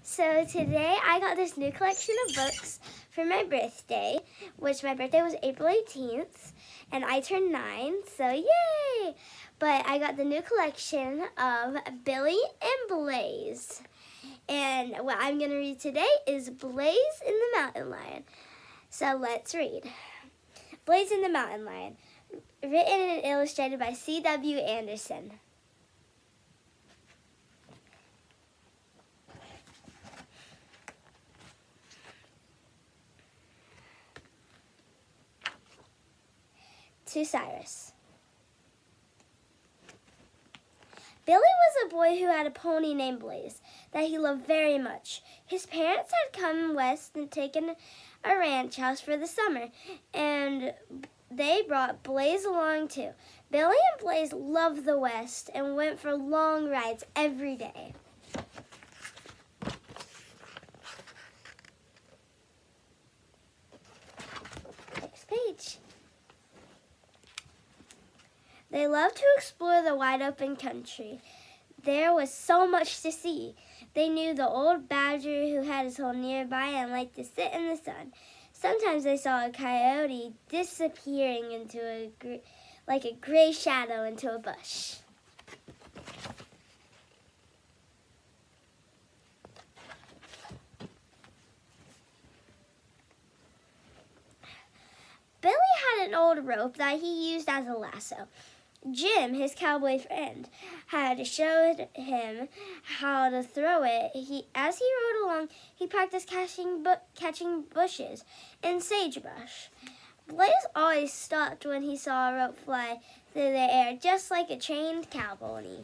So today I got this new collection of books for my birthday, which my birthday was April 18th, and I turned 9, so yay! But I got the new collection of Billy and Blaze. And what I'm going to read today is Blaze and the Mountain Lion. So let's read. Blaze and the Mountain Lion, written and illustrated by C.W. Anderson. To Cyrus. Billy was a boy who had a pony named Blaze that he loved very much. His parents had come west and taken a ranch house for the summer, and they brought Blaze along too. Billy and Blaze loved the West and went for long rides every day. Next page. They loved to explore the wide open country. There was so much to see. They knew the old badger who had his hole nearby and liked to sit in the sun. Sometimes they saw a coyote disappearing into like a gray shadow into a bush. Billy had an old rope that he used as a lasso. Jim, his cowboy friend, had showed him how to throw it. As he rode along, he practiced catching bushes and sagebrush. Blaze always stopped when he saw a rope fly through the air, just like a trained cowpony.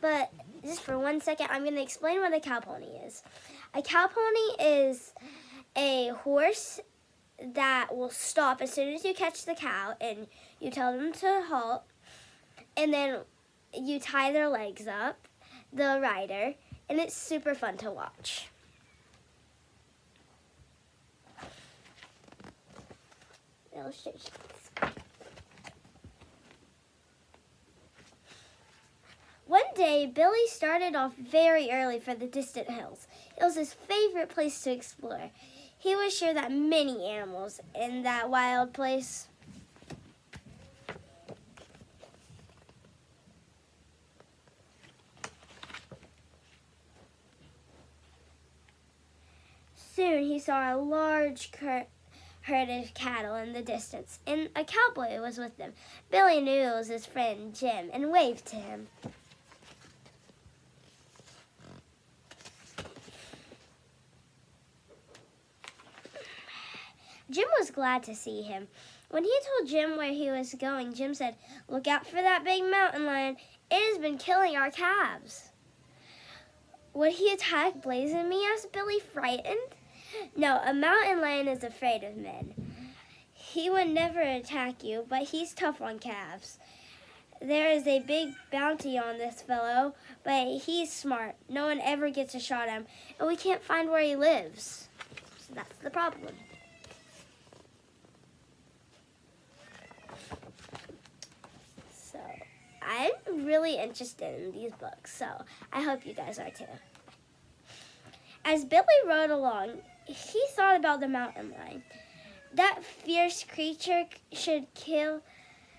But just for 1 second, I'm going to explain what a cowpony is. A cowpony is a horse that will stop as soon as you catch the cow and you tell them to halt, and then you tie their legs up, the rider, and it's super fun to watch. Illustrations. One day, Billy started off very early for the distant hills. It was his favorite place to explore. He was sure that many animals in that wild place. Soon he saw a large herd of cattle in the distance, and a cowboy was with them. Billy knew it was his friend Jim and waved to him. Jim was glad to see him. When he told Jim where he was going, Jim said, "Look out for that big mountain lion. It has been killing our calves." "Would he attack Blaze and me?" asked Billy, frightened. "No, a mountain lion is afraid of men. He would never attack you, but he's tough on calves. There is a big bounty on this fellow, but he's smart. No one ever gets a shot at him, and we can't find where he lives. So that's the problem." I'm really interested in these books, so I hope you guys are too. As Billy rode along, he thought about the mountain lion. That fierce creature should kill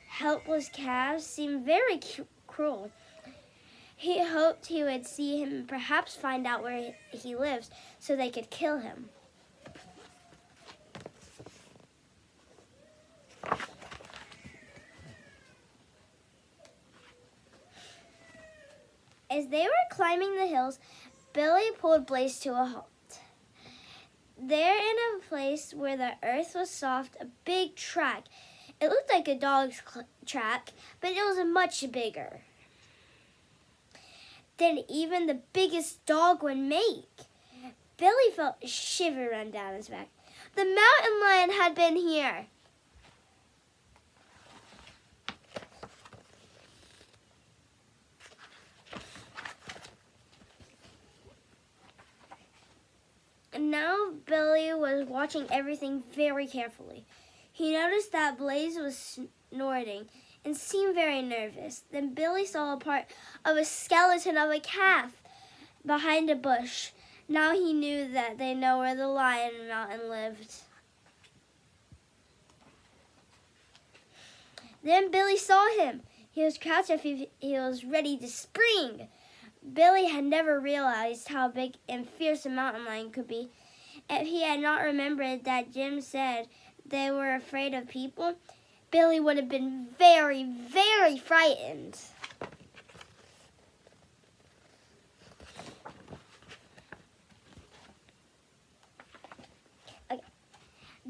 helpless calves seemed very cruel. He hoped he would see him and perhaps find out where he lives so they could kill him. As they were climbing the hills, Billy pulled Blaze to a halt. There, in a place where the earth was soft, a big track. It looked like a dog's track, but it was much bigger than even the biggest dog would make. Billy felt a shiver run down his back. The mountain lion had been here. Now Billy was watching everything very carefully. He noticed that Blaze was snorting and seemed very nervous. Then Billy saw a part of a skeleton of a calf behind a bush. Now he knew that they know where the Lion Mountain lived. Then Billy saw him. He was crouched as if he was ready to spring. Billy had never realized how big and fierce a mountain lion could be. If he had not remembered that Jim said they were afraid of people, Billy would have been very, very frightened.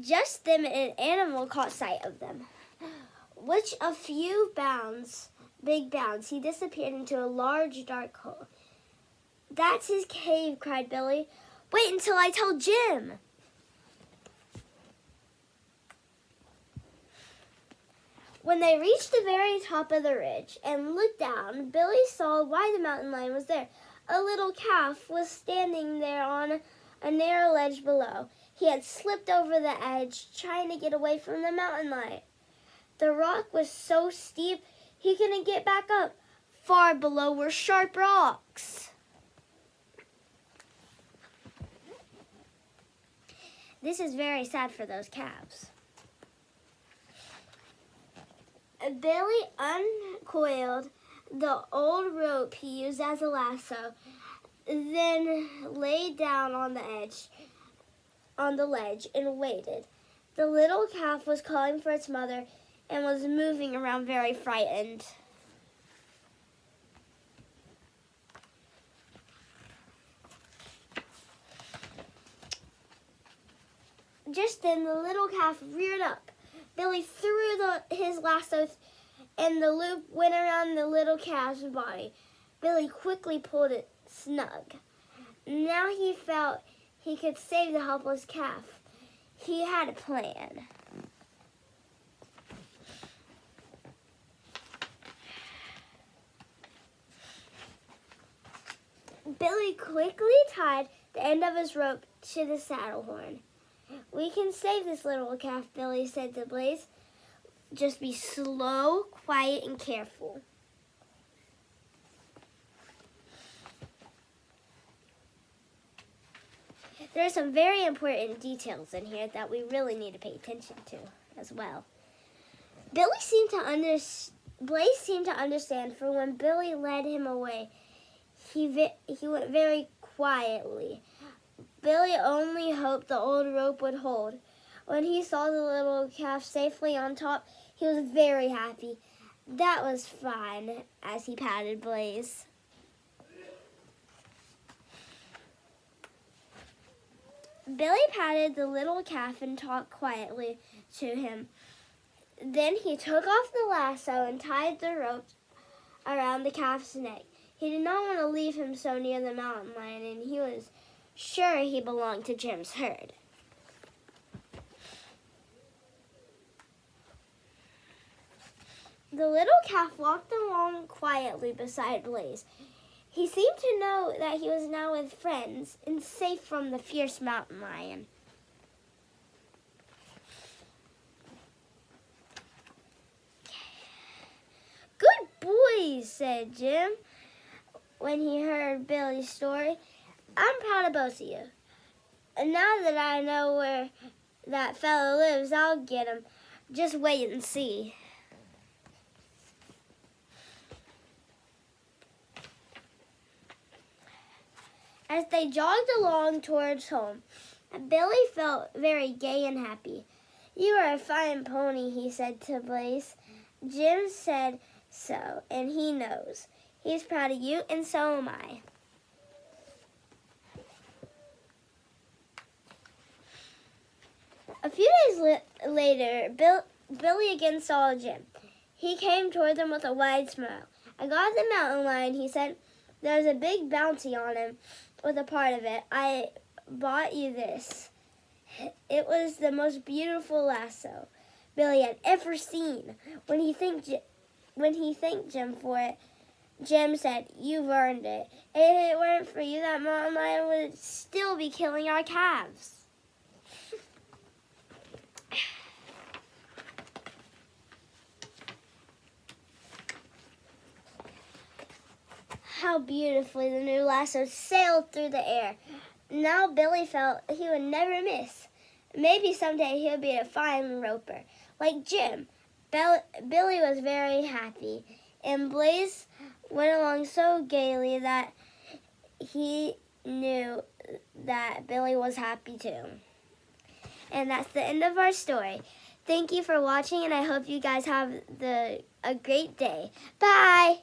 Just then an animal caught sight of them. With a few big bounds, he disappeared into a large dark hole. "That's his cave," cried Billy. "Wait until I tell Jim." When they reached the very top of the ridge and looked down, Billy saw why the mountain lion was there. A little calf was standing there on a narrow ledge below. He had slipped over the edge, trying to get away from the mountain lion. The rock was so steep, he couldn't get back up. Far below were sharp rocks. This is very sad for those calves. Billy uncoiled the old rope he used as a lasso, then lay down on the ledge and waited. The little calf was calling for its mother and was moving around very frightened. Just then the little calf reared up. Billy threw his lasso and the loop went around the little calf's body. Billy quickly pulled it snug. Now he felt he could save the helpless calf. He had a plan. Billy quickly tied the end of his rope to the saddle horn. "We can save this little calf," Billy said to Blaze. "Just be slow, quiet, and careful." There are some very important details in here that we really need to pay attention to as well. Blaze seemed to understand, for when Billy led him away, he went very quietly. Billy only hoped the old rope would hold. When he saw the little calf safely on top, he was very happy. That was fun, as he patted Blaze. Billy patted the little calf and talked quietly to him. Then he took off the lasso and tied the rope around the calf's neck. He did not want to leave him so near the mountain lion, and he was sure he belonged to Jim's herd. The little calf walked along quietly beside Blaze. He seemed to know that he was now with friends and safe from the fierce mountain lion. "Good boys," said Jim when he heard Billy's story. "I'm proud of both of you. And now that I know where that fellow lives, I'll get him. Just wait and see." As they jogged along towards home, Billy felt very gay and happy. "You are a fine pony," he said to Blaze. "Jim said so, and he knows. He's proud of you, and so am I." A few days later, Billy again saw Jim. He came toward them with a wide smile. "I got the mountain lion," he said. "There's a big bounty on him. With a part of it, I bought you this." It was the most beautiful lasso Billy had ever seen. When he thanked Jim for it, Jim said, "You've earned it. If it weren't for you, that mountain lion would still be killing our calves." how beautifully the new lasso sailed through the air. Now Billy felt he would never miss. Maybe someday he'll be a fine roper, like Jim. Billy was very happy, and Blaze went along so gaily that he knew that Billy was happy too. And that's the end of our story. Thank you for watching, and I hope you guys have a great day. Bye!